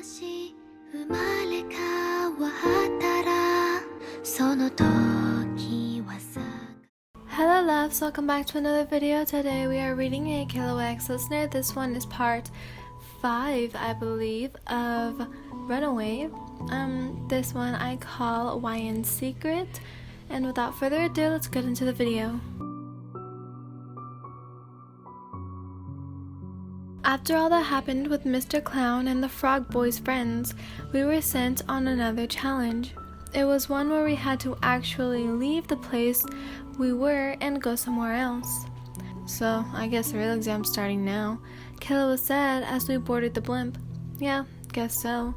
し生まれ変わったらその時はさ Hello loves, welcome back to another video. Today we are reading a Killua X listener. This one is part 5, I believe, of Runaway. This one I call YN's Secret. And without further ado, let's get into the video. After all that happened with Mr. Clown and the Frog Boy's friends, we were sent on another challenge. It was one where we had to actually leave the place we were and go somewhere else. So, I guess the real exam's starting now, Killua said as we boarded the blimp. Yeah, guess so.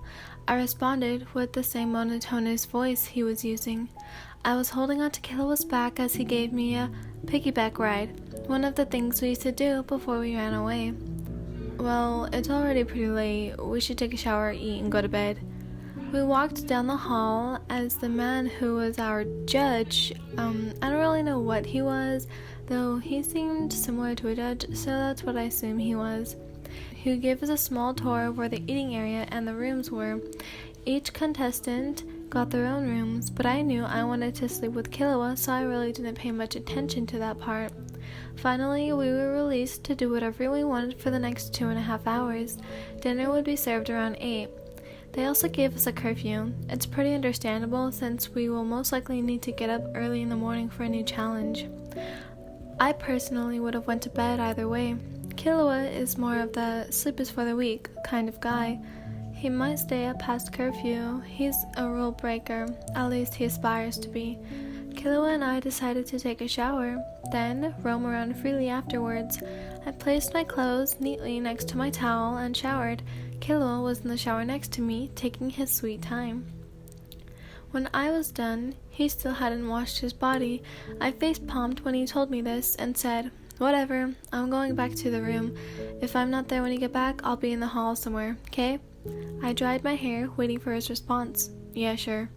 I responded with the same monotonous voice he was using. I was holding onto Killua's back as he gave me a piggyback ride, one of the things we used to do before we ran away. Well, it's already pretty late. We should take a shower, eat, and go to bed. We walked down the hall as the man who was our judge, I don't really know what he was, though he seemed similar to a judge, so that's what I assume he was. He gave us a small tour of where the eating area and the rooms were. Each contestant got their own rooms, but I knew I wanted to sleep with Killua, so I really didn't pay much attention to that part. Finally, we were released to do whatever we wanted for the next 2.5 hours. Dinner would be served around 8. They also gave us a curfew. It's pretty understandable since we will most likely need to get up early in the morning for a new challenge. I personally would have went to bed either way. Killua is more of the sleep is for the weak kind of guy. He might stay up past curfew. He's a rule breaker, at least he aspires to be. Killua and I decided to take a shower, then roam around freely afterwards. I placed my clothes neatly next to my towel and showered. Killua was in the shower next to me, taking his sweet time. When I was done, he still hadn't washed his body. I face-palmed when he told me this and said, "Whatever, I'm going back to the room. If I'm not there when you get back, I'll be in the hall somewhere, okay?" I dried my hair, waiting for his response. "Yeah, sure."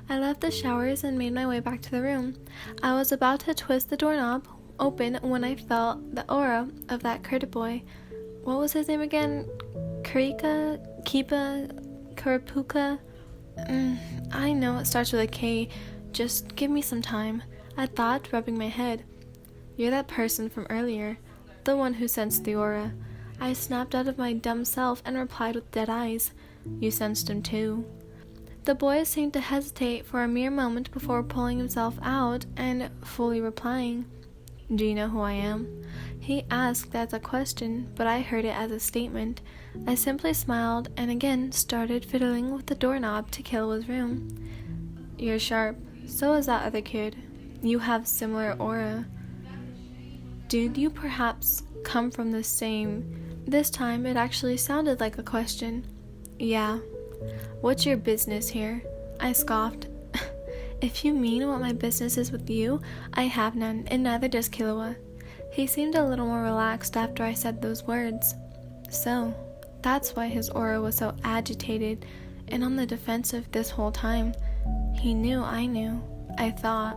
I left the showers and made my way back to the room. I was about to twist the doorknob open when I felt the aura of that critter boy. What was his name again? Karika? Kipa? Karapuka? I know it starts with a K. Just give me some time, I thought, rubbing my head. "You're that person from earlier, the one who sensed the aura." I snapped out of my dumb self and replied with dead eyes. "You sensed him too." The boy seemed to hesitate for a mere moment before pulling himself out and fully replying. "Do you know who I am?" He asked as a question, but I heard it as a statement. I simply smiled and again started fiddling with the doorknob to Killua's room. "You're sharp. So is that other kid. You have similar aura. Did you perhaps come from the same..." This time it actually sounded like a question. "Yeah." "What's your business here?" I scoffed. "If you mean what my business is with you, I have none, and neither does Killua." He seemed a little more relaxed after I said those words. So, that's why his aura was so agitated and on the defensive this whole time. He knew I knew, I thought.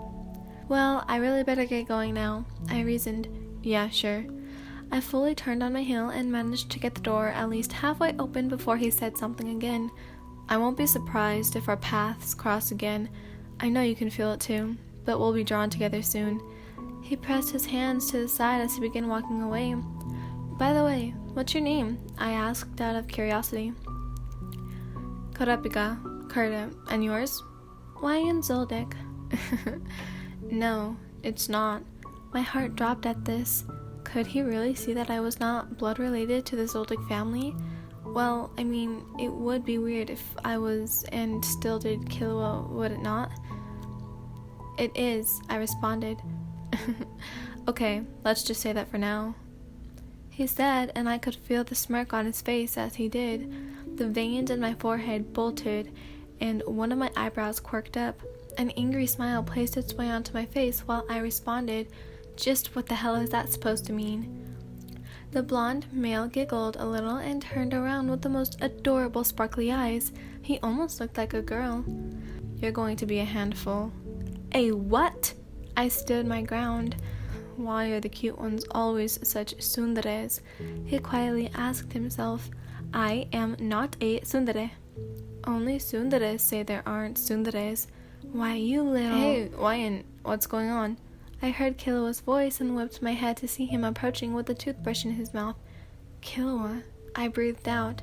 "Well, I really better get going now," I reasoned. "Yeah, sure." I fully turned on my heel and managed to get the door at least halfway open before he said something again. "I won't be surprised if our paths cross again. I know you can feel it too, but we'll be drawn together soon." He pressed his hands to the side as he began walking away. "By the way, what's your name?" I asked out of curiosity. "Karapika, Karta, and yours?" "YN Zoldyck." No, it's not. My heart dropped at this. Could he really see that I was not blood related to the Zoldyck family? Well, I mean, it would be weird if I was and still did Killua, would it not? "It is," I responded. "Okay, let's just say that for now," he said, and I could feel the smirk on his face as he did. The veins in my forehead bolted, and one of my eyebrows quirked up. An angry smile placed its way onto my face while I responded, "Just what the hell is that supposed to mean?" The blonde male giggled a little and turned around with the most adorable sparkly eyes. He almost looked like a girl. "You're going to be a handful." "A what?" I stood my ground. "Why are the cute ones always such tsunderes?" he quietly asked himself. I am not a tsundere. Only tsunderes say there aren't tsunderes. Why, you little... Hey, Ryan, what's going on? I heard Killua's voice and whipped my head to see him approaching with a toothbrush in his mouth. Killua, I breathed out.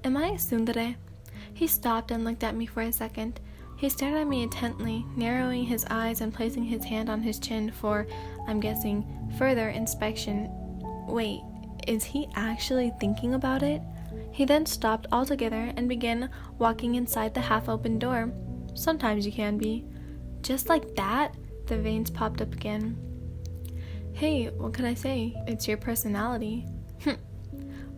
Am I a tsundere? He stopped and looked at me for a second. He stared at me intently, narrowing his eyes and placing his hand on his chin for, I'm guessing, further inspection. Wait, is he actually thinking about it? He then stopped altogether and began walking inside the half-open door. Sometimes you can be. Just like that, the veins popped up again. Hey, what could I say? It's your personality.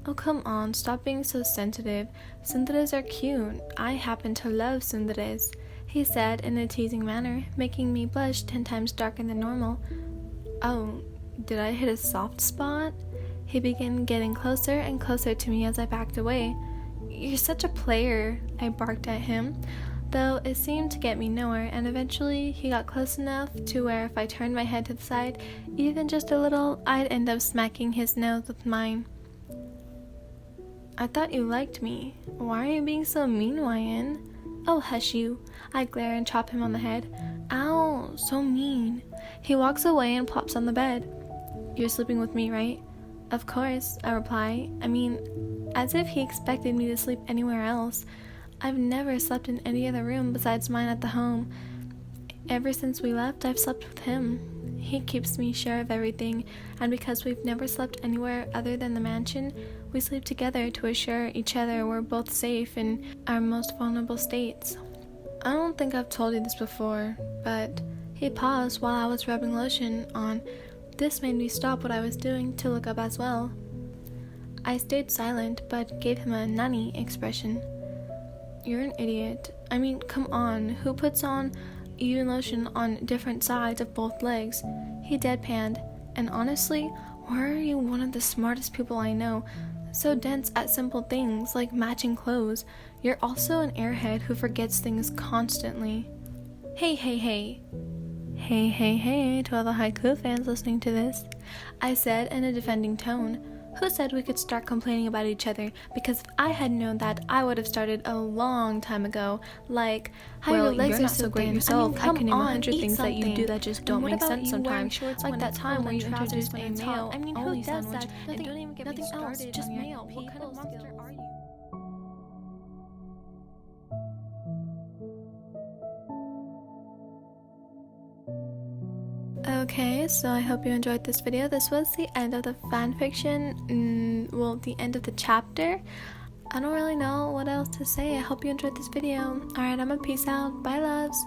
Oh, come on, stop being so sensitive. Tsunderes are cute. I happen to love tsunderes, he said in a teasing manner, making me blush 10 times darker than normal. Oh, did I hit a soft spot? He began getting closer and closer to me as I backed away. You're such a player, I barked at him, though it seemed to get me nowhere, and eventually he got close enough to where if I turned my head to the side, even just a little, I'd end up smacking his nose with mine. I thought you liked me. Why are you being so mean, Ryan? Oh, hush you. I glare and chop him on the head. Ow, so mean. He walks away and plops on the bed. You're sleeping with me, right? Of course, I reply. I mean, as if he expected me to sleep anywhere else. I've never slept in any other room besides mine at the home. Ever since we left, I've slept with him. He keeps me sure of everything, and because we've never slept anywhere other than the mansion, we sleep together to assure each other we're both safe in our most vulnerable states. I don't think I've told you this before, but he paused while I was rubbing lotion on. This made me stop what I was doing to look up as well. I stayed silent, but gave him a nani expression. You're an idiot. I mean, come on, who puts on even lotion on different sides of both legs? He deadpanned, and honestly, why are you one of the smartest people I know? So dense at simple things like matching clothes. You're also an airhead who forgets things constantly. Hey to all the haiku fans listening to this, I said in a defending tone. Who said we could start complaining about each other? Because if I had known that, I would have started a long time ago. Like, how your legs you're are not so so great thin. yourself. I I mean, can name come 100 on, things that you do that just don't make sense sometimes. Like that time when you introduced a male. I mean, who does that? And don't even get me started. Just male. What kind of monster are you? Okay, so I hope you enjoyed this video. This was the end of the fanfiction, well, the end of the chapter. I don't really know what else to say. I hope you enjoyed this video. Alright, I'm gonna peace out. Bye, loves.